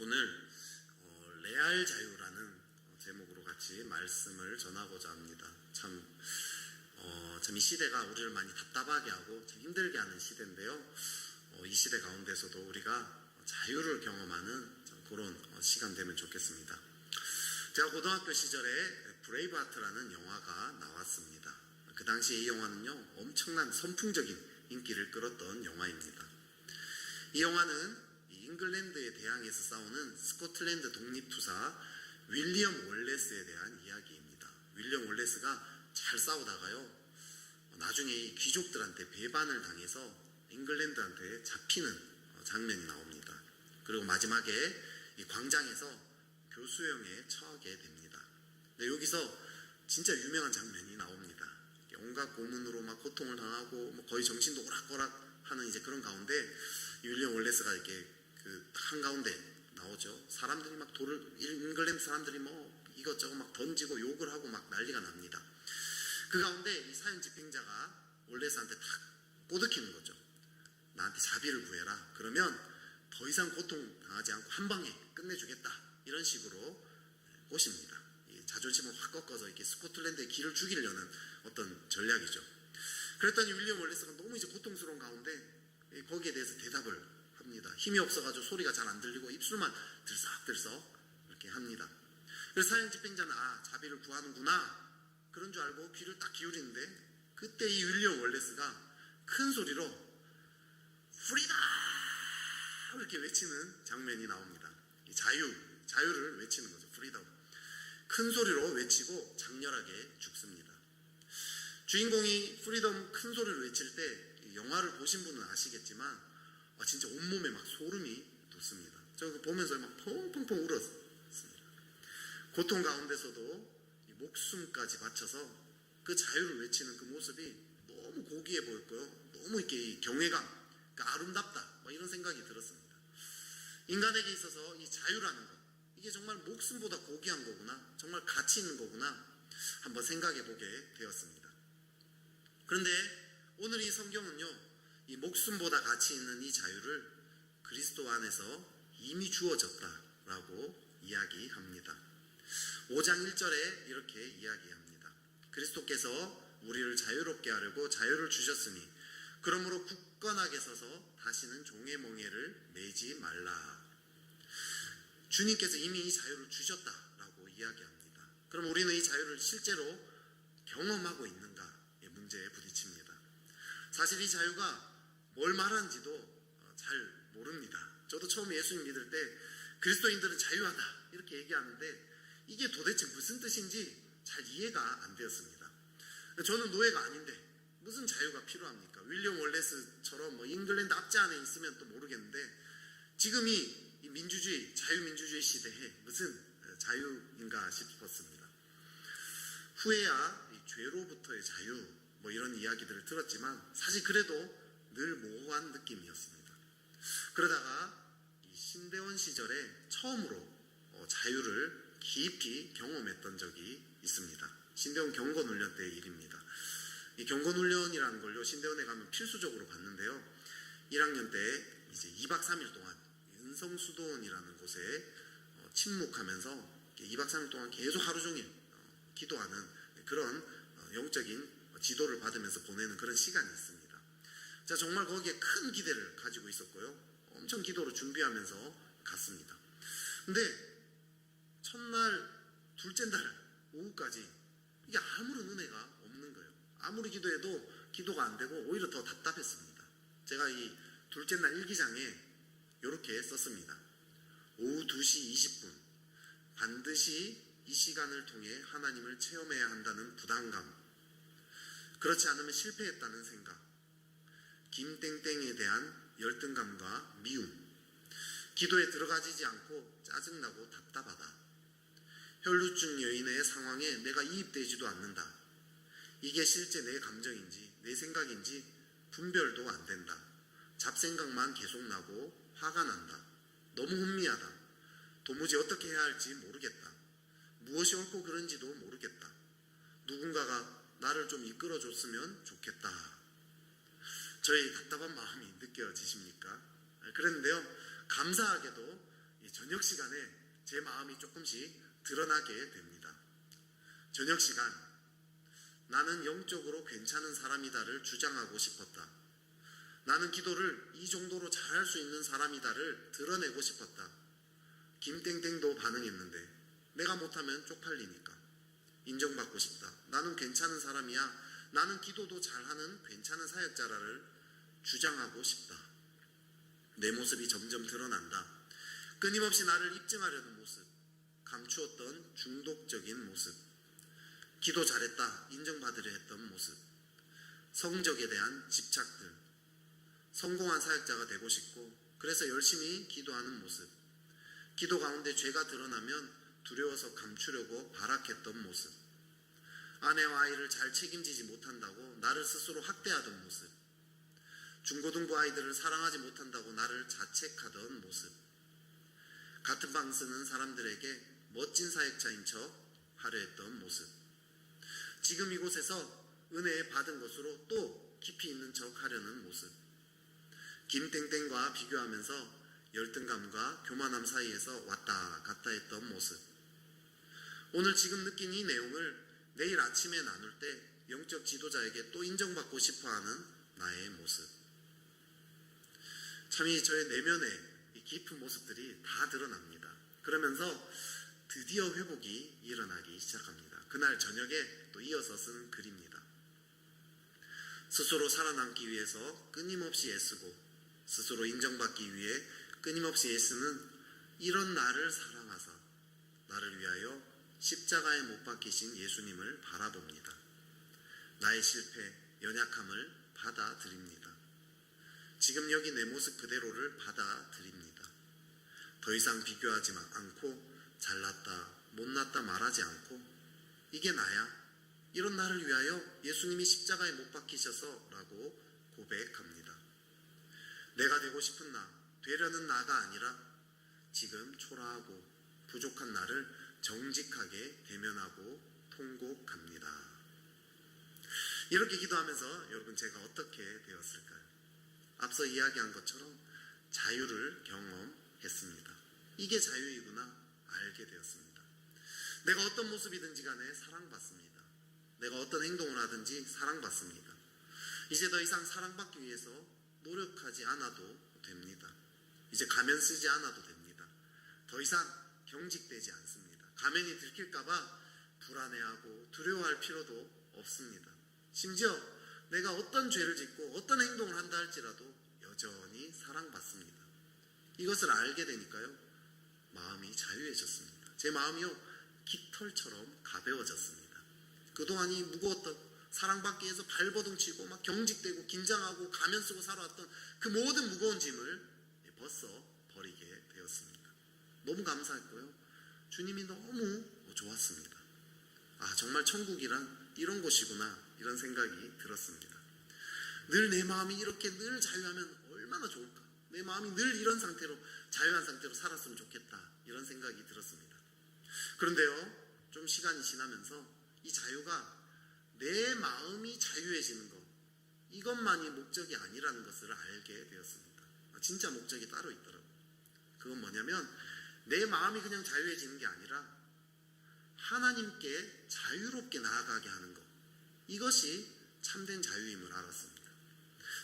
오늘 레알 자유라는 제목으로 같이 말씀을 전하고자 합니다. 참 이 시대가 우리를 많이 답답하게 하고 참 힘들게 하는 시대인데요. 이 시대 가운데서도 우리가 자유를 경험하는 그런 시간 되면 좋겠습니다. 제가 고등학교 시절에 브레이브하트라는 영화가 나왔습니다. 그 당시에 이 영화는요, 엄청난 선풍적인 인기를 끌었던 영화입니다. 이 영화는 잉글랜드에 대항해서 싸우는 스코틀랜드 독립투사 윌리엄 월레스에 대한 이야기입니다. 윌리엄 월레스가 잘 싸우다가요, 나중에 이 귀족들한테 배반을 당해서 잉글랜드한테 잡히는 장면이 나옵니다. 그리고 마지막에 이 광장에서 교수형에 처하게 됩니다. 근데 여기서 진짜 유명한 장면이 나옵니다. 온갖 고문으로 막 고통을 당하고 거의 정신도 오락가락 하는 이제 그런 가운데 윌리엄 월레스가 이렇게 그 한가운데 나오죠. 사람들이 막 잉글랜드 사람들이 이것저것 막 던지고 욕을 하고 막 난리가 납니다. 그 가운데 이 사형 집행자가 월레스한테 탁 꼬드키는 거죠. 나한테 자비를 구해라. 그러면 더 이상 고통 당하지 않고 한 방에 끝내주겠다. 이런 식으로 꼬십니다. 자존심을 확 꺾어서 이렇게 스코틀랜드의 길을 죽이려는 어떤 전략이죠. 그랬더니 윌리엄 월레스가 너무 이제 고통스러운 가운데 거기에 대해서 대답을 합니다. 힘이 없어가지고 소리가 잘 안 들리고 입술만 들썩들썩 이렇게 합니다. 그래서 사형 집행자는 자비를 구하는구나 그런 줄 알고 귀를 딱 기울이는데, 그때 이 윌리엄 월레스가 큰 소리로 프리덤 이렇게 외치는 장면이 나옵니다. 자유를 외치는 거죠. 프리덤. 큰 소리로 외치고 장렬하게 죽습니다. 주인공이 프리덤 큰 소리를 외칠 때 영화를 보신 분은 아시겠지만 진짜 온몸에 막 소름이 돋습니다. 저 보면서 막 펑펑펑 울었습니다. 고통 가운데서도 목숨까지 바쳐서 그 자유를 외치는 그 모습이 너무 고귀해 보였고요. 너무 이렇게 경외감, 그러니까 아름답다 이런 생각이 들었습니다. 인간에게 있어서 이 자유라는 것, 이게 정말 목숨보다 고귀한 거구나, 정말 가치 있는 거구나 한번 생각해 보게 되었습니다. 그런데 오늘 이 성경은요, 이 목숨보다 가치 있는 이 자유를 그리스도 안에서 이미 주어졌다라고 이야기합니다. 5장 1절에 이렇게 이야기합니다. 그리스도께서 우리를 자유롭게 하려고 자유를 주셨으니 그러므로 굳건하게 서서 다시는 종의 멍에를 매지 말라. 주님께서 이미 이 자유를 주셨다라고 이야기합니다. 그럼 우리는 이 자유를 실제로 경험하고 있는가의 문제에 부딪힙니다. 사실 이 자유가 뭘 말하는지도 잘 모릅니다. 저도 처음에 예수님 믿을 때 그리스도인들은 자유하다 이렇게 얘기하는데 이게 도대체 무슨 뜻인지 잘 이해가 안 되었습니다. 저는 노예가 아닌데 무슨 자유가 필요합니까? 윌리엄 월레스처럼 잉글랜드 압제 안에 있으면 또 모르겠는데 지금 이 민주주의, 자유민주주의 시대에 무슨 자유인가 싶었습니다. 후에야 이 죄로부터의 자유 이런 이야기들을 들었지만 사실 그래도 늘 모호한 느낌이었습니다. 그러다가 이 신대원 시절에 처음으로 자유를 깊이 경험했던 적이 있습니다. 신대원 경건훈련 때의 일입니다. 이 경건훈련이라는 걸요, 신대원에 가면 필수적으로 받는데요, 1학년 때 이제 2박 3일 동안 은성수도원이라는 곳에 침묵하면서 2박 3일 동안 계속 하루 종일 기도하는 그런 영적인 지도를 받으면서 보내는 그런 시간이 있습니다. 자, 정말 거기에 큰 기대를 가지고 있었고요, 엄청 기도를 준비하면서 갔습니다. 근데 첫날, 둘째 날 오후까지 이게 아무런 은혜가 없는 거예요. 아무리 기도해도 기도가 안 되고 오히려 더 답답했습니다. 제가 이 둘째 날 일기장에 이렇게 썼습니다. 오후 2시 20분 반드시 이 시간을 통해 하나님을 체험해야 한다는 부담감, 그렇지 않으면 실패했다는 생각, 김땡땡에 대한 열등감과 미움, 기도에 들어가지지 않고 짜증나고 답답하다, 혈루증 여인의 상황에 내가 이입되지도 않는다, 이게 실제 내 감정인지 내 생각인지 분별도 안 된다, 잡생각만 계속 나고 화가 난다, 너무 혼미하다, 도무지 어떻게 해야 할지 모르겠다, 무엇이 옳고 그른지도 모르겠다, 누군가가 나를 좀 이끌어줬으면 좋겠다. 저의 답답한 마음이 느껴지십니까? 그런데요, 감사하게도 저녁 시간에 제 마음이 조금씩 드러나게 됩니다. 저녁 시간, 나는 영적으로 괜찮은 사람이다를 주장하고 싶었다. 나는 기도를 이 정도로 잘할 수 있는 사람이다를 드러내고 싶었다. 김땡땡도 반응했는데 내가 못하면 쪽팔리니까 인정받고 싶다. 나는 괜찮은 사람이야. 나는 기도도 잘하는 괜찮은 사역자라를 주장하고 싶다. 내 모습이 점점 드러난다. 끊임없이 나를 입증하려는 모습, 감추었던 중독적인 모습, 기도 잘했다 인정받으려 했던 모습, 성적에 대한 집착들, 성공한 사역자가 되고 싶고 그래서 열심히 기도하는 모습, 기도 가운데 죄가 드러나면 두려워서 감추려고 발악했던 모습, 아내와 아이를 잘 책임지지 못한다고 나를 스스로 학대하던 모습, 중고등부 아이들을 사랑하지 못한다고 나를 자책하던 모습, 같은 방 쓰는 사람들에게 멋진 사역자인 척 하려 했던 모습, 지금 이곳에서 은혜 받은 것으로 또 깊이 있는 척 하려는 모습, 김땡땡과 비교하면서 열등감과 교만함 사이에서 왔다 갔다 했던 모습, 오늘 지금 느낀 이 내용을 내일 아침에 나눌 때 영적 지도자에게 또 인정받고 싶어하는 나의 모습, 참 이 저의 내면의 이 깊은 모습들이 다 드러납니다. 그러면서 드디어 회복이 일어나기 시작합니다. 그날 저녁에 또 이어서 쓴 글입니다. 스스로 살아남기 위해서 끊임없이 애쓰고 스스로 인정받기 위해 끊임없이 애쓰는 이런 나를 사랑하사 나를 위하여 십자가에 못 박히신 예수님을 바라봅니다. 나의 실패, 연약함을 받아들입니다. 지금 여기 내 모습 그대로를 받아들입니다. 더 이상 비교하지 않고 잘났다, 못났다 말하지 않고 이게 나야. 이런 나를 위하여 예수님이 십자가에 못 박히셔서 라고 고백합니다. 내가 되고 싶은 나, 되려는 나가 아니라 지금 초라하고 부족한 나를 정직하게 대면하고 통곡합니다. 이렇게 기도하면서 여러분 제가 어떻게 되었을까요? 앞서 이야기한 것처럼 자유를 경험했습니다. 이게 자유이구나 알게 되었습니다. 내가 어떤 모습이든지 간에 사랑받습니다. 내가 어떤 행동을 하든지 사랑받습니다. 이제 더 이상 사랑받기 위해서 노력하지 않아도 됩니다. 이제 가면 쓰지 않아도 됩니다. 더 이상 경직되지 않습니다. 가면이 들킬까봐 불안해하고 두려워할 필요도 없습니다. 심지어 내가 어떤 죄를 짓고 어떤 행동을 한다 할지라도 여전히 사랑받습니다. 이것을 알게 되니까요, 마음이 자유해졌습니다. 제 마음이요, 깃털처럼 가벼워졌습니다. 그동안이 무거웠던, 사랑받기 위해서 발버둥치고 막 경직되고 긴장하고 가면 쓰고 살아왔던 그 모든 무거운 짐을 벗어 버리게 되었습니다. 너무 감사했고요, 주님이 너무 좋았습니다. 아, 정말 천국이란 이런 곳이구나, 이런 생각이 들었습니다. 늘 내 마음이 이렇게 늘 자유하면 얼마나 좋을까. 내 마음이 늘 이런 상태로, 자유한 상태로 살았으면 좋겠다, 이런 생각이 들었습니다. 그런데요, 좀 시간이 지나면서 이 자유가 내 마음이 자유해지는 것, 이것만이 목적이 아니라는 것을 알게 되었습니다. 진짜 목적이 따로 있더라고요. 그건 뭐냐면 내 마음이 그냥 자유해지는 게 아니라 하나님께 자유롭게 나아가게 하는 것, 이것이 참된 자유임을 알았습니다.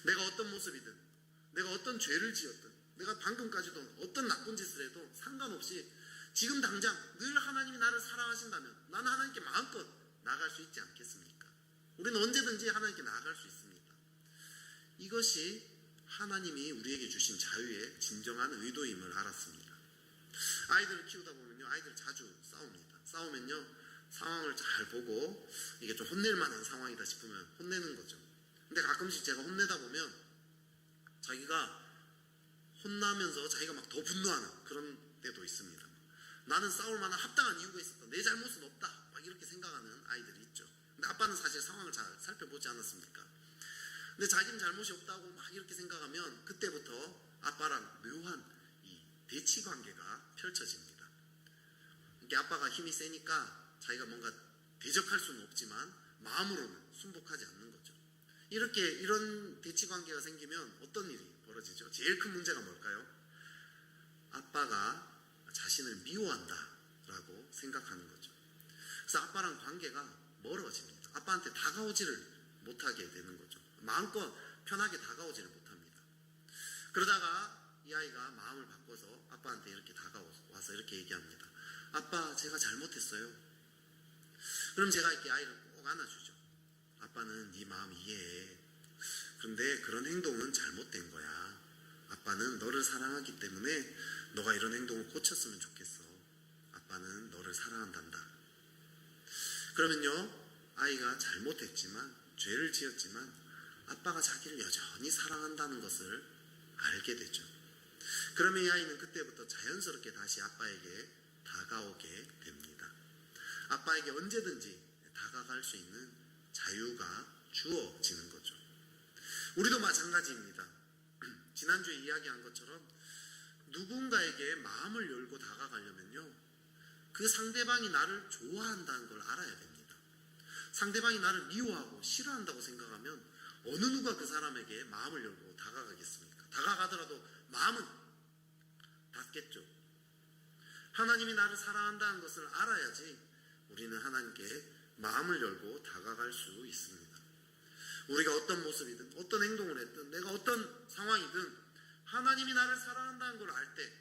내가 어떤 모습이든, 내가 어떤 죄를 지었든, 내가 방금까지도 어떤 나쁜 짓을 해도 상관없이 지금 당장 늘 하나님이 나를 사랑하신다면 나는 하나님께 마음껏 나아갈 수 있지 않겠습니까? 우리는 언제든지 하나님께 나아갈 수 있습니다. 이것이 하나님이 우리에게 주신 자유의 진정한 의도임을 알았습니다. 아이들을 키우다 보면요, 아이들 자주 싸웁니다. 싸우면요, 상황을 잘 보고 이게 좀 혼낼 만한 상황이다 싶으면 혼내는 거죠. 근데 가끔씩 제가 혼내다 보면 자기가 혼나면서 자기가 막 더 분노하는 그런 때도 있습니다. 나는 싸울 만한 합당한 이유가 있었다, 내 잘못은 없다, 막 이렇게 생각하는 아이들이 있죠. 근데 아빠는 사실 상황을 잘 살펴보지 않았습니까? 근데 자기는 잘못이 없다고 막 이렇게 생각하면 그때부터 아빠랑 묘한 이 대치 관계가 펼쳐집니다. 이게 아빠가 힘이 세니까 자기가 뭔가 대적할 수는 없지만 마음으로는 순복하지 않는 거죠. 이런 대치 관계가 생기면 어떤 일이 벌어지죠? 제일 큰 문제가 뭘까요? 아빠가 자신을 미워한다라고 생각하는 거죠. 그래서 아빠랑 관계가 멀어집니다. 아빠한테 다가오지를 못하게 되는 거죠. 마음껏 편하게 다가오지를 못합니다. 그러다가 이 아이가 마음을 바꿔서 아빠한테 이렇게 다가와서 이렇게 얘기합니다. 아빠, 제가 잘못했어요. 그럼 제가 이렇게 아이를 꼭 안아주죠. 아빠는 네 마음 이해해. 그런데 그런 행동은 잘못된 거야. 아빠는 너를 사랑하기 때문에 너가 이런 행동을 고쳤으면 좋겠어. 아빠는 너를 사랑한단다. 그러면요, 아이가 잘못했지만, 죄를 지었지만 아빠가 자기를 여전히 사랑한다는 것을 알게 되죠. 그러면 이 아이는 그때부터 자연스럽게 다시 아빠에게 다가오게 됩니다. 아빠에게 언제든지 다가갈 수 있는 자유가 주어지는 거죠. 우리도 마찬가지입니다. 지난주에 이야기한 것처럼 누군가에게 마음을 열고 다가가려면요, 그 상대방이 나를 좋아한다는 걸 알아야 됩니다. 상대방이 나를 미워하고 싫어한다고 생각하면 어느 누가 그 사람에게 마음을 열고 다가가겠습니까? 다가가더라도 마음은 닫겠죠. 하나님이 나를 사랑한다는 것을 알아야지 우리는 하나님께 마음을 열고 다가갈 수 있습니다. 우리가 어떤 모습이든 어떤 행동을 했든 내가 어떤 상황이든 하나님이 나를 사랑한다는 걸 알 때,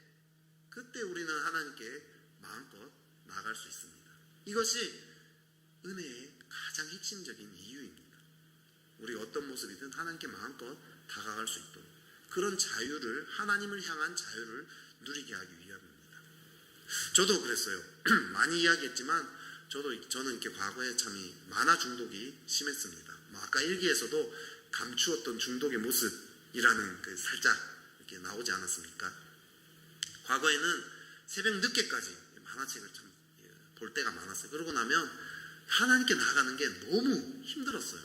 그때 우리는 하나님께 마음껏 나아갈 수 있습니다. 이것이 은혜의 가장 핵심적인 이유입니다. 우리가 어떤 모습이든 하나님께 마음껏 다가갈 수 있도록, 그런 자유를, 하나님을 향한 자유를 누리게 하기 위함입니다. 저도 그랬어요. 많이 이야기했지만 저는 이렇게 과거에 참 만화 중독이 심했습니다. 아까 일기에서도 감추었던 중독의 모습이라는 그 살짝 이렇게 나오지 않았습니까? 과거에는 새벽 늦게까지 만화책을 참 볼 때가 많았어요. 그러고 나면 하나님께 나가는 게 너무 힘들었어요.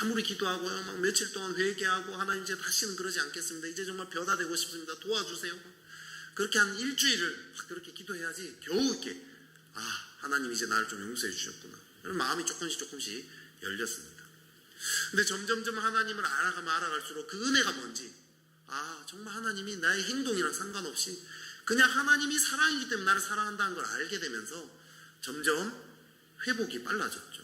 아무리 기도하고요, 막 며칠 동안 회개하고, 하나님 이제 다시는 그러지 않겠습니다. 이제 정말 벼다 되고 싶습니다. 도와주세요. 그렇게 한 일주일을 막 그렇게 기도해야지 겨우 이렇게, 하나님 이제 나를 좀 용서해 주셨구나. 그럼 마음이 조금씩 열렸습니다. 근데 점점점 하나님을 알아가면 알아갈수록 그 은혜가 뭔지, 정말 하나님이 나의 행동이랑 상관없이 그냥 하나님이 사랑이기 때문에 나를 사랑한다는 걸 알게 되면서 점점 회복이 빨라졌죠.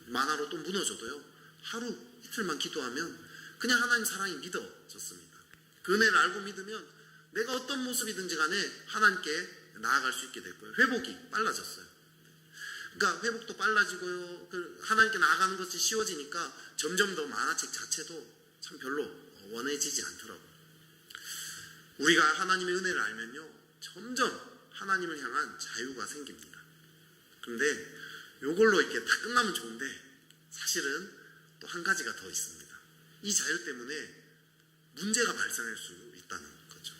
만화로 또 무너져도요, 하루 이틀만 기도하면 그냥 하나님 사랑이 믿어졌습니다. 그 은혜를 알고 믿으면 내가 어떤 모습이든지 간에 하나님께 나아갈 수 있게 됐고요. 회복이 빨라졌어요. 그러니까 회복도 빨라지고요, 하나님께 나아가는 것이 쉬워지니까 점점 더 만화책 자체도 참 별로 원해지지 않더라고요. 우리가 하나님의 은혜를 알면요, 점점 하나님을 향한 자유가 생깁니다. 그런데 이걸로 이렇게 다 끝나면 좋은데 사실은 또 한 가지가 더 있습니다. 이 자유 때문에 문제가 발생할 수 있다는 거죠.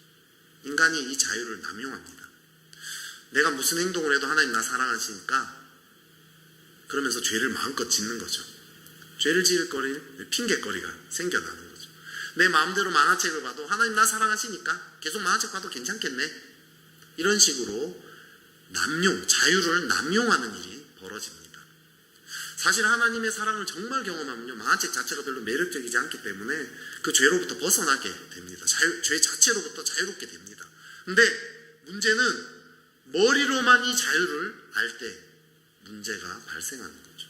인간이 이 자유를 남용합니다. 내가 무슨 행동을 해도 하나님 나 사랑하시니까 그러면서 죄를 마음껏 짓는 거죠. 죄를 지을 핑계거리가 생겨나는 거죠. 내 마음대로 만화책을 봐도 하나님 나 사랑하시니까 계속 만화책 봐도 괜찮겠네. 이런 식으로 자유를 남용하는 일이 벌어집니다. 사실 하나님의 사랑을 정말 경험하면요, 만화책 자체가 별로 매력적이지 않기 때문에 그 죄로부터 벗어나게 됩니다. 죄 자체로부터 자유롭게 됩니다. 근데 문제는 머리로만 이 자유를 알 때 문제가 발생하는 거죠.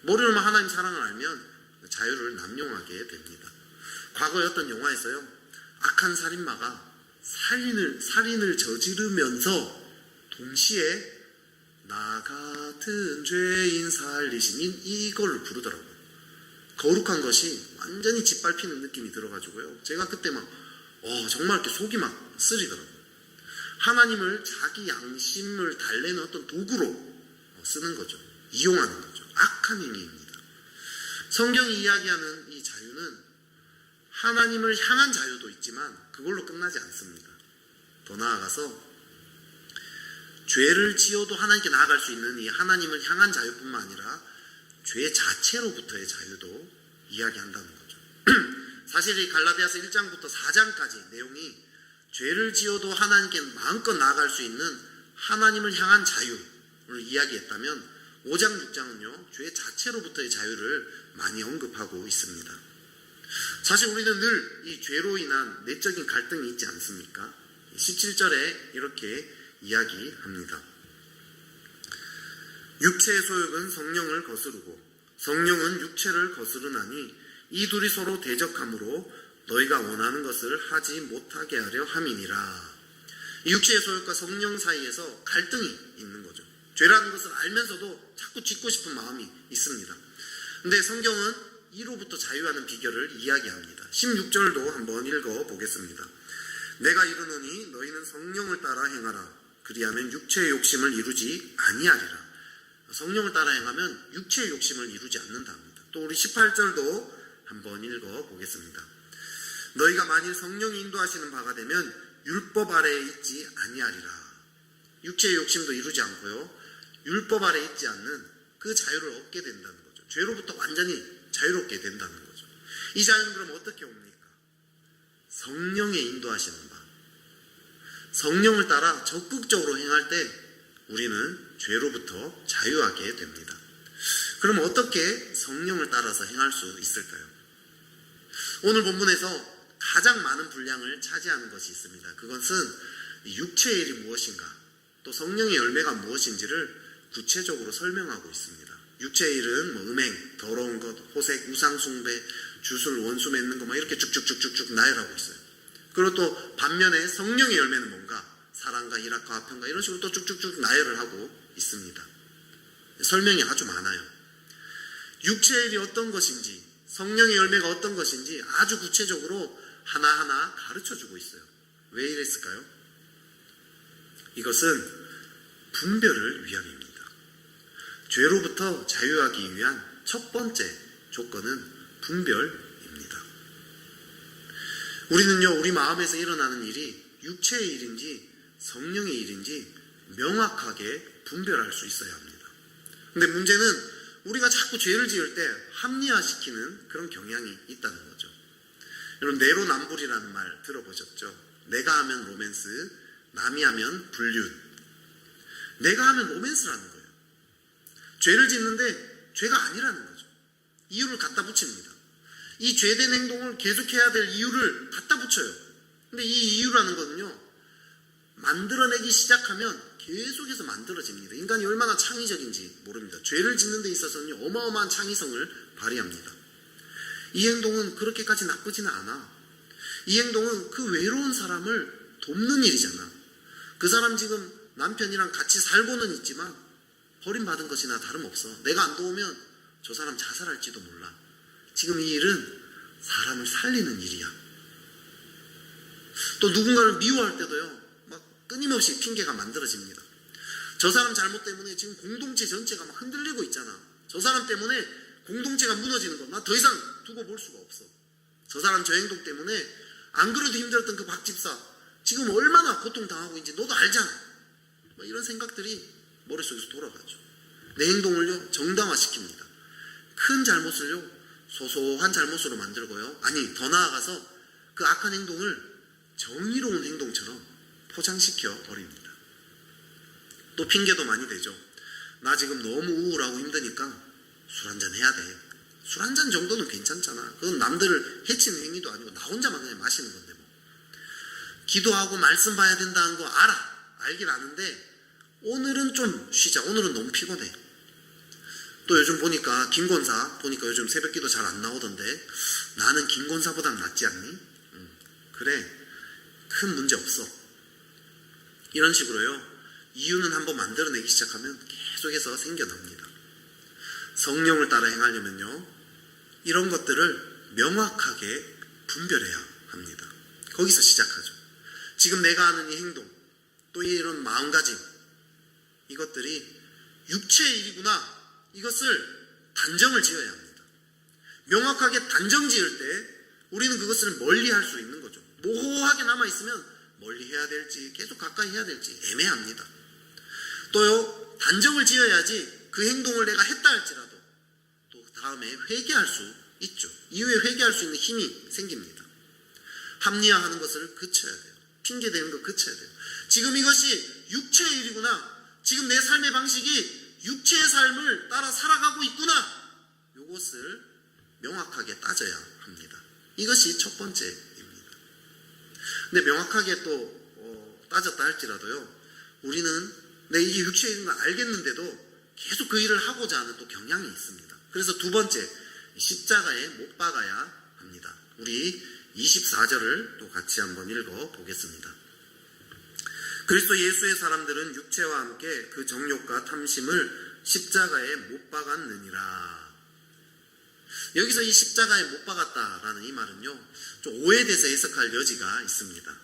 머리로만 하나님 사랑을 알면 자유를 남용하게 됩니다. 과거에 어떤 영화에서요, 악한 살인마가 살인을 저지르면서 동시에 나 같은 죄인 살리신 이걸 부르더라고요. 거룩한 것이 완전히 짓밟히는 느낌이 들어가지고요, 제가 그때 정말 이렇게 속이 막 쓰리더라고요. 하나님을 자기 양심을 달래는 어떤 도구로 쓰는 거죠. 이용하는 거죠. 악한 행위입니다. 성경이 이야기하는 이 자유는 하나님을 향한 자유도 있지만 그걸로 끝나지 않습니다. 더 나아가서 죄를 지어도 하나님께 나아갈 수 있는 이 하나님을 향한 자유뿐만 아니라 죄 자체로부터의 자유도 이야기한다는 거죠. 사실 이 갈라디아서 1장부터 4장까지 내용이 죄를 지어도 하나님께 마음껏 나아갈 수 있는 하나님을 향한 자유를 이야기했다면 5장, 6장은요, 죄 자체로부터의 자유를 많이 언급하고 있습니다. 사실 우리는 늘 이 죄로 인한 내적인 갈등이 있지 않습니까? 17절에 이렇게 이야기합니다. 육체의 소욕은 성령을 거스르고 성령은 육체를 거스르나니 이 둘이 서로 대적함으로 너희가 원하는 것을 하지 못하게 하려 함이니라. 육체의 소욕과 성령 사이에서 갈등이 있는 거죠. 죄라는 것을 알면서도 자꾸 짓고 싶은 마음이 있습니다. 근데 성경은 이로부터 자유하는 비결을 이야기합니다. 16절도 한번 읽어보겠습니다. 내가 이르노니 너희는 성령을 따라 행하라. 그리하면 육체의 욕심을 이루지 아니하리라. 성령을 따라 행하면 육체의 욕심을 이루지 않는다 합니다. 또 우리 18절도 한번 읽어보겠습니다. 너희가 만일 성령이 인도하시는 바가 되면 율법 아래에 있지 아니하리라. 육체의 욕심도 이루지 않고요, 율법 아래에 있지 않는 그 자유를 얻게 된다는 거죠. 죄로부터 완전히 자유롭게 된다는 거죠. 이 자유는 그럼 어떻게 옵니까? 성령의 인도하시는 바, 성령을 따라 적극적으로 행할 때 우리는 죄로부터 자유하게 됩니다. 그럼 어떻게 성령을 따라서 행할 수 있을까요? 오늘 본문에서 가장 많은 분량을 차지하는 것이 있습니다. 그것은 육체의 일이 무엇인가, 또 성령의 열매가 무엇인지를 구체적으로 설명하고 있습니다. 육체의 일은 음행, 더러운 것, 호색, 우상숭배, 주술, 원수 맺는 것, 이렇게 쭉쭉쭉쭉쭉 나열하고 있어요. 그리고 또 반면에 성령의 열매는 뭔가, 사랑과 희락과 화평과 이런 식으로 또 쭉쭉쭉 나열을 하고 있습니다. 설명이 아주 많아요. 육체의 일이 어떤 것인지, 성령의 열매가 어떤 것인지 아주 구체적으로 하나하나 가르쳐주고 있어요. 왜 이랬을까요? 이것은 분별을 위함입니다. 죄로부터 자유하기 위한 첫 번째 조건은 분별입니다. 우리는요, 우리 마음에서 일어나는 일이 육체의 일인지 성령의 일인지 명확하게 분별할 수 있어야 합니다. 근데 문제는 우리가 자꾸 죄를 지을 때 합리화시키는 그런 경향이 있다는 거죠. 여러분, 내로남불이라는 말 들어보셨죠? 내가 하면 로맨스, 남이 하면 불륜. 내가 하면 로맨스라는 거예요. 죄를 짓는데 죄가 아니라는 거죠. 이유를 갖다 붙입니다. 이 죄된 행동을 계속해야 될 이유를 갖다 붙여요. 근데 이 이유라는 거는요, 만들어내기 시작하면 계속해서 만들어집니다. 인간이 얼마나 창의적인지 모릅니다. 죄를 짓는 데 있어서는 어마어마한 창의성을 발휘합니다. 이 행동은 그렇게까지 나쁘지는 않아. 이 행동은 그 외로운 사람을 돕는 일이잖아. 그 사람 지금 남편이랑 같이 살고는 있지만 버림받은 것이나 다름없어. 내가 안 도우면 저 사람 자살할지도 몰라. 지금 이 일은 사람을 살리는 일이야. 또 누군가를 미워할 때도요, 막 끊임없이 핑계가 만들어집니다. 저 사람 잘못 때문에 지금 공동체 전체가 막 흔들리고 있잖아. 저 사람 때문에 공동체가 무너지는 거 나 더 이상 두고 볼 수가 없어. 저 사람 저 행동 때문에 안 그래도 힘들었던 그 박 집사 지금 얼마나 고통당하고 있는지 너도 알잖아. 이런 생각들이 머릿속에서 돌아가죠. 내 행동을요, 정당화시킵니다. 큰 잘못을요, 소소한 잘못으로 만들고요, 아니 더 나아가서 그 악한 행동을 정의로운 행동처럼 포장시켜 버립니다. 또 핑계도 많이 대죠. 나 지금 너무 우울하고 힘드니까 술 한잔 해야 돼. 술 한잔 정도는 괜찮잖아. 그건 남들을 해치는 행위도 아니고 나 혼자만 그냥 마시는 건데 뭐. 기도하고 말씀 봐야 된다는 거 알긴 아는데 오늘은 좀 쉬자. 오늘은 너무 피곤해. 또 요즘 보니까 김권사 보니까 요즘 새벽기도 잘 안 나오던데 나는 김권사보단 낫지 않니? 그래, 큰 문제 없어. 이런 식으로요, 이유는 한번 만들어내기 시작하면 계속해서 생겨납니다. 성령을 따라 행하려면요, 이런 것들을 명확하게 분별해야 합니다. 거기서 시작하죠. 지금 내가 하는 이 행동, 또 이런 마음가짐, 이것들이 육체의 일이구나, 이것을 단정을 지어야 합니다. 명확하게 단정 지을 때 우리는 그것을 멀리 할 수 있는 거죠. 모호하게 남아있으면 멀리 해야 될지 계속 가까이 해야 될지 애매합니다. 또요, 단정을 지어야지 그 행동을 내가 했다 할지라도 또 다음에 회개할 수 있죠. 이후에 회개할 수 있는 힘이 생깁니다. 합리화하는 것을 그쳐야 돼요. 핑계대는 거 그쳐야 돼요. 지금 이것이 육체의 일이구나, 지금 내 삶의 방식이 육체의 삶을 따라 살아가고 있구나, 이것을 명확하게 따져야 합니다. 이것이 첫 번째입니다. 근데 명확하게 또 따졌다 할지라도요, 우리는 내 이게 육체에 있는 걸 알겠는데도 계속 그 일을 하고자 하는 또 경향이 있습니다. 그래서 두 번째, 십자가에 못 박아야 합니다. 우리 24절을 또 같이 한번 읽어보겠습니다. 그리스도 예수의 사람들은 육체와 함께 그 정욕과 탐심을 십자가에 못 박았느니라. 여기서 이 십자가에 못 박았다라는 이 말은요, 좀 오해돼서 해석할 여지가 있습니다.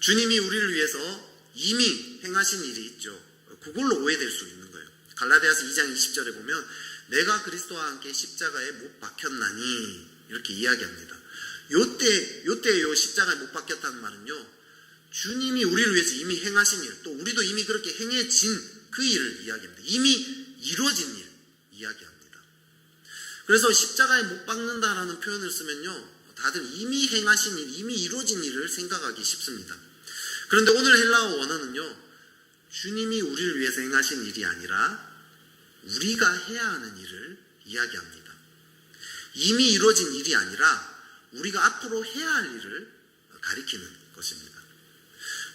주님이 우리를 위해서 이미 행하신 일이 있죠. 그걸로 오해될 수 있는 거예요. 갈라디아서 2장 20절에 보면 내가 그리스도와 함께 십자가에 못 박혔나니 이렇게 이야기합니다. 요때 요 십자가에 못 박혔다는 말은요, 주님이 우리를 위해서 이미 행하신 일, 또 우리도 이미 그렇게 행해진 그 일을 이야기합니다. 이미 이루어진 일 이야기합니다. 그래서 십자가에 못 박는다라는 표현을 쓰면요, 다들 이미 행하신 일, 이미 이루어진 일을 생각하기 쉽습니다. 그런데 오늘 헬라어 원어는요, 주님이 우리를 위해서 행하신 일이 아니라 우리가 해야 하는 일을 이야기합니다. 이미 이루어진 일이 아니라 우리가 앞으로 해야 할 일을 가리키는 것입니다.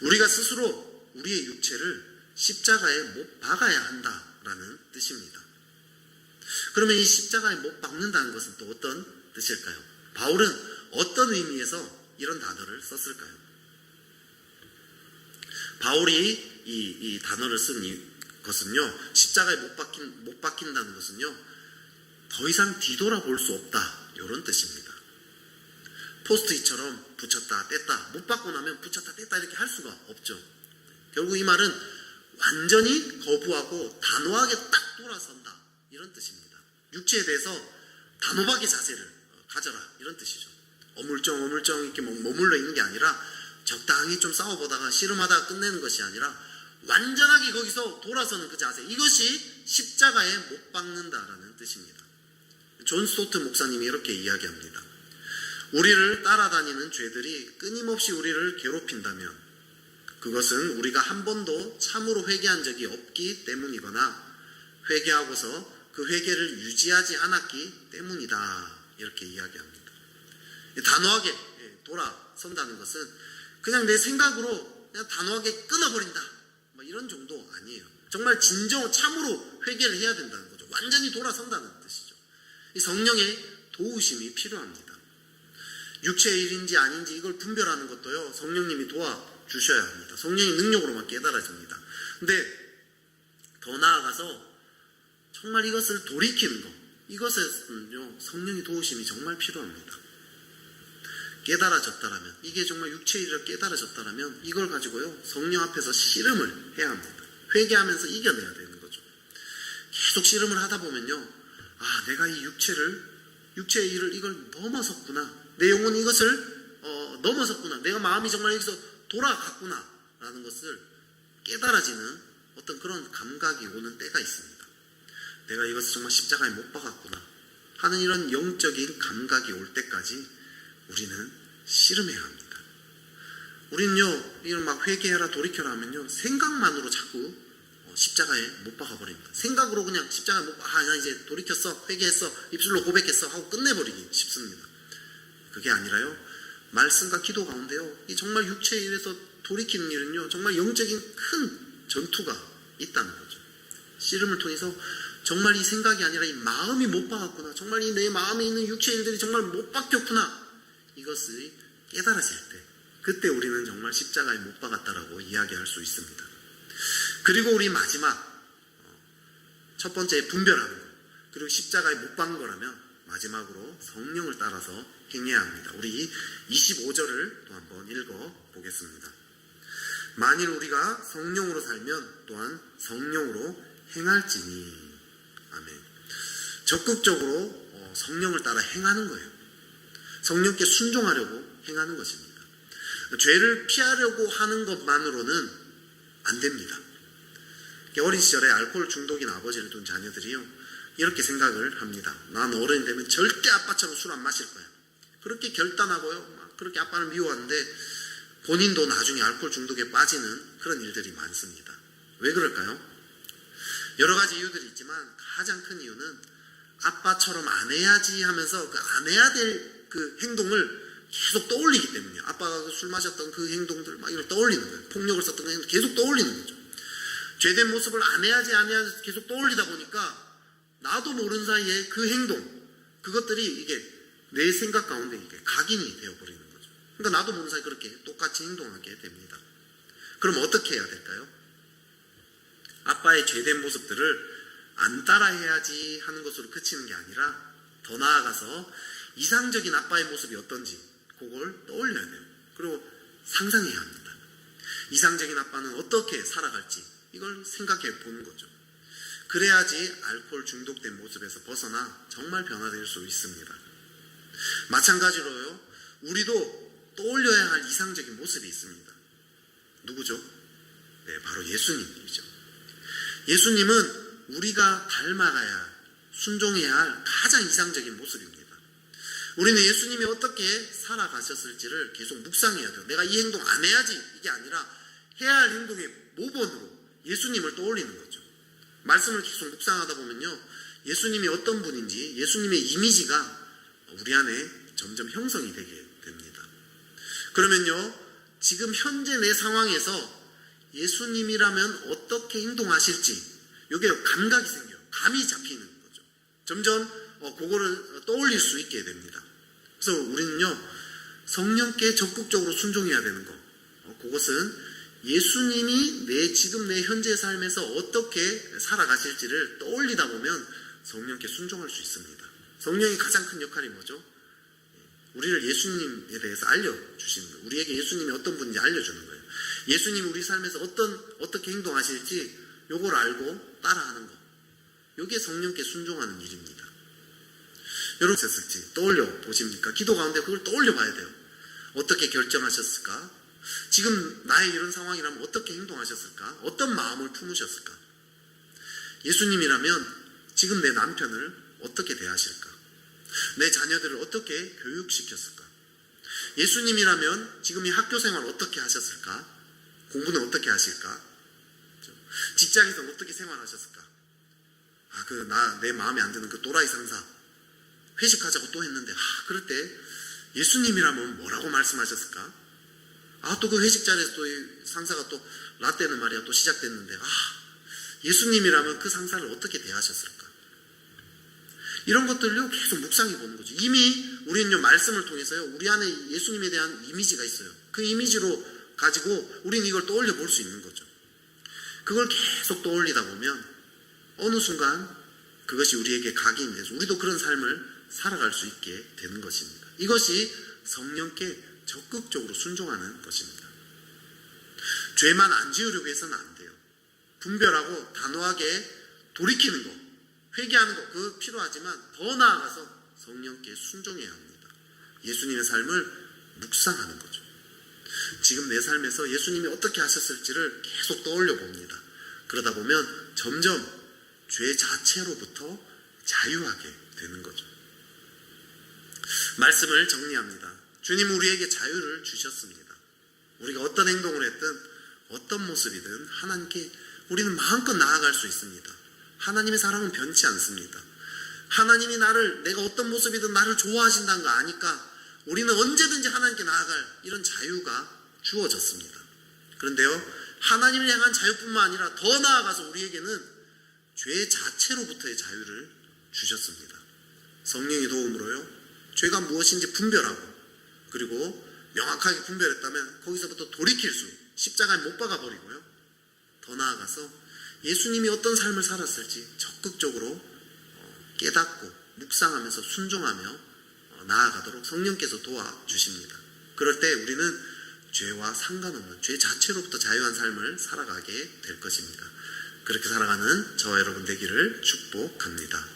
우리가 스스로 우리의 육체를 십자가에 못 박아야 한다라는 뜻입니다. 그러면 이 십자가에 못 박는다는 것은 또 어떤 뜻일까요? 바울은 어떤 의미에서 이런 단어를 썼을까요? 바울이 이 단어를 쓴 것은요, 십자가에 못 박힌다는 것은요, 더 이상 뒤돌아볼 수 없다, 이런 뜻입니다. 포스트잇처럼 붙였다 뗐다, 못 박고 나면 붙였다 뗐다 이렇게 할 수가 없죠. 결국 이 말은 완전히 거부하고 단호하게 딱 돌아선다, 이런 뜻입니다. 육체에 대해서 단호하게 자세를 가져라, 이런 뜻이죠. 어물쩡 이렇게 머물러 있는 게 아니라 적당히 좀 싸워보다가 씨름하다가 끝내는 것이 아니라 완전하게 거기서 돌아서는 그 자세, 이것이 십자가에 못 박는다라는 뜻입니다. 존 스토트 목사님이 이렇게 이야기합니다. 우리를 따라다니는 죄들이 끊임없이 우리를 괴롭힌다면 그것은 우리가 한 번도 참으로 회개한 적이 없기 때문이거나 회개하고서 그 회개를 유지하지 않았기 때문이다, 이렇게 이야기합니다. 단호하게 돌아선다는 것은 그냥 내 생각으로 그냥 단호하게 끊어버린다, 이런 정도 아니에요. 정말 참으로 회개를 해야 된다는 거죠. 완전히 돌아선다는 뜻이죠. 이 성령의 도우심이 필요합니다. 육체의 일인지 아닌지 이걸 분별하는 것도요, 성령님이 도와주셔야 합니다. 성령의 능력으로만 깨달아집니다. 근데 더 나아가서 정말 이것을 돌이키는 것, 이것에는요, 성령의 도우심이 정말 필요합니다. 깨달아졌다라면, 이게 정말 육체의 일을 깨달아졌다라면 이걸 가지고요, 성령 앞에서 씨름을 해야 합니다. 회개하면서 이겨내야 되는 거죠. 계속 씨름을 하다 보면요, 아, 내가 이 육체의 일을 이걸 넘어섰구나, 내 영혼이 이것을 넘어섰구나, 내가 마음이 정말 여기서 돌아갔구나 라는 것을 깨달아지는 어떤 그런 감각이 오는 때가 있습니다. 내가 이것을 정말 십자가에 못 박았구나 하는 이런 영적인 감각이 올 때까지 우리는 씨름해야 합니다. 우리는요, 이런 막 회개해라 돌이켜라 하면요, 생각만으로 자꾸 십자가에 못 박아버립니다. 생각으로 그냥 십자가에 못 박아, 나 이제 돌이켰어, 회개했어, 입술로 고백했어 하고 끝내버리기 쉽습니다. 그게 아니라요, 말씀과 기도 가운데요, 이 정말 육체에 의해서 돌이키는 일은요, 정말 영적인 큰 전투가 있다는 거죠. 씨름을 통해서 정말 이 생각이 아니라 이 마음이 못 박았구나, 정말 이 내 마음에 있는 육체 일들이 정말 못 박혔구나, 이것을 깨달아질 때, 그때 우리는 정말 십자가에 못 박았다라고 이야기할 수 있습니다. 그리고 우리 마지막, 첫 번째 분별하는 것, 그리고 십자가에 못 박은 거라면 마지막으로 성령을 따라서 행해야 합니다. 우리 25절을 또 한번 읽어보겠습니다. 만일 우리가 성령으로 살면 또한 성령으로 행할지니. 아멘. 적극적으로 성령을 따라 행하는 거예요. 성령께 순종하려고 행하는 것입니다. 죄를 피하려고 하는 것만으로는 안 됩니다. 어린 시절에 알코올 중독인 아버지를 둔 자녀들이요, 이렇게 생각을 합니다. 난 어른이 되면 절대 아빠처럼 술 안 마실 거야. 그렇게 결단하고요, 그렇게 아빠를 미워하는데 본인도 나중에 알코올 중독에 빠지는 그런 일들이 많습니다. 왜 그럴까요? 여러 가지 이유들이 있지만 가장 큰 이유는 아빠처럼 안 해야지 하면서 그 안 해야 될 그 행동을 계속 떠올리기 때문이에요. 아빠가 술 마셨던 그 행동들 막 이걸 떠올리는 거예요. 폭력을 썼던 그 행동 계속 떠올리는 거죠. 죄된 모습을 안 해야지 계속 떠올리다 보니까 나도 모르는 사이에 그 행동, 그것들이 이게 내 생각 가운데 이게 각인이 되어버리는 거죠. 그러니까 나도 모르는 사이에 그렇게 똑같이 행동하게 됩니다. 그럼 어떻게 해야 될까요? 아빠의 죄된 모습들을 안 따라해야지 하는 것으로 그치는 게 아니라 더 나아가서 이상적인 아빠의 모습이 어떤지 그걸 떠올려야 돼요. 그리고 상상해야 합니다. 이상적인 아빠는 어떻게 살아갈지 이걸 생각해 보는 거죠. 그래야지 알코올 중독된 모습에서 벗어나 정말 변화될 수 있습니다. 마찬가지로요, 우리도 떠올려야 할 이상적인 모습이 있습니다. 누구죠? 네, 바로 예수님이죠. 예수님은 우리가 닮아가야, 순종해야 할 가장 이상적인 모습입니다. 우리는 예수님이 어떻게 살아가셨을지를 계속 묵상해야 돼요. 내가 이 행동 안 해야지 이게 아니라 해야 할 행동의 모본으로 예수님을 떠올리는 거죠. 말씀을 계속 묵상하다 보면요, 예수님이 어떤 분인지 예수님의 이미지가 우리 안에 점점 형성이 되게 됩니다. 그러면요, 지금 현재 내 상황에서 예수님이라면 어떻게 행동하실지 이게 감각이 생겨요. 감이 잡히는 거죠. 점점 그거를 떠올릴 수 있게 됩니다. 그래서 우리는요, 성령께 적극적으로 순종해야 되는 거, 그것은 예수님이 지금 내 현재 삶에서 어떻게 살아가실지를 떠올리다 보면 성령께 순종할 수 있습니다. 성령이 가장 큰 역할이 뭐죠? 우리를 예수님에 대해서 알려주시는 거예요. 우리에게 예수님이 어떤 분인지 알려주는 거예요. 예수님이 우리 삶에서 어떻게 행동하실지 요걸 알고 따라하는 거, 이게 성령께 순종하는 일입니다. 여러분 있었을지 떠올려 보십니까? 기도 가운데 그걸 떠올려 봐야 돼요. 어떻게 결정하셨을까? 지금 나의 이런 상황이라면 어떻게 행동하셨을까? 어떤 마음을 품으셨을까? 예수님이라면 지금 내 남편을 어떻게 대하실까? 내 자녀들을 어떻게 교육시켰을까? 예수님이라면 지금 이 학교 생활 어떻게 하셨을까? 공부는 어떻게 하실까? 직장에서 어떻게 생활하셨을까? 내 마음에 안 드는 그 또라이 상사 회식하자고 또 했는데 그럴 때 예수님이라면 뭐라고 말씀하셨을까? 또 그 회식 자리에서 또 상사가 또 라떼는 말이야 또 시작됐는데 예수님이라면 그 상사를 어떻게 대하셨을까? 이런 것들을 계속 묵상해 보는 거죠. 이미 우리는요, 말씀을 통해서요, 우리 안에 예수님에 대한 이미지가 있어요. 그 이미지로 가지고 우리는 이걸 떠올려 볼 수 있는 거죠. 그걸 계속 떠올리다 보면 어느 순간 그것이 우리에게 각인이 돼서 우리도 그런 삶을 살아갈 수 있게 되는 것입니다. 이것이 성령께 적극적으로 순종하는 것입니다. 죄만 안 지으려고 해서는 안 돼요. 분별하고 단호하게 돌이키는 것, 회개하는 것, 그거 필요하지만 더 나아가서 성령께 순종해야 합니다. 예수님의 삶을 묵상하는 거죠. 지금 내 삶에서 예수님이 어떻게 하셨을지를 계속 떠올려 봅니다. 그러다 보면 점점 죄 자체로부터 자유하게 되는 거죠. 말씀을 정리합니다. 주님은 우리에게 자유를 주셨습니다. 우리가 어떤 행동을 했든 어떤 모습이든 하나님께 우리는 마음껏 나아갈 수 있습니다. 하나님의 사랑은 변치 않습니다. 하나님이 내가 어떤 모습이든 나를 좋아하신다는 거 아니까 우리는 언제든지 하나님께 나아갈 이런 자유가 주어졌습니다. 그런데요, 하나님을 향한 자유뿐만 아니라 더 나아가서 우리에게는 죄 자체로부터의 자유를 주셨습니다. 성령의 도움으로요, 죄가 무엇인지 분별하고, 그리고 명확하게 분별했다면 거기서부터 돌이킬 수, 십자가에 못 박아버리고요, 더 나아가서 예수님이 어떤 삶을 살았을지 적극적으로 깨닫고 묵상하면서 순종하며 나아가도록 성령께서 도와주십니다. 그럴 때 우리는 죄와 상관없는 죄 자체로부터 자유한 삶을 살아가게 될 것입니다. 그렇게 살아가는 저와 여러분 되기를 축복합니다.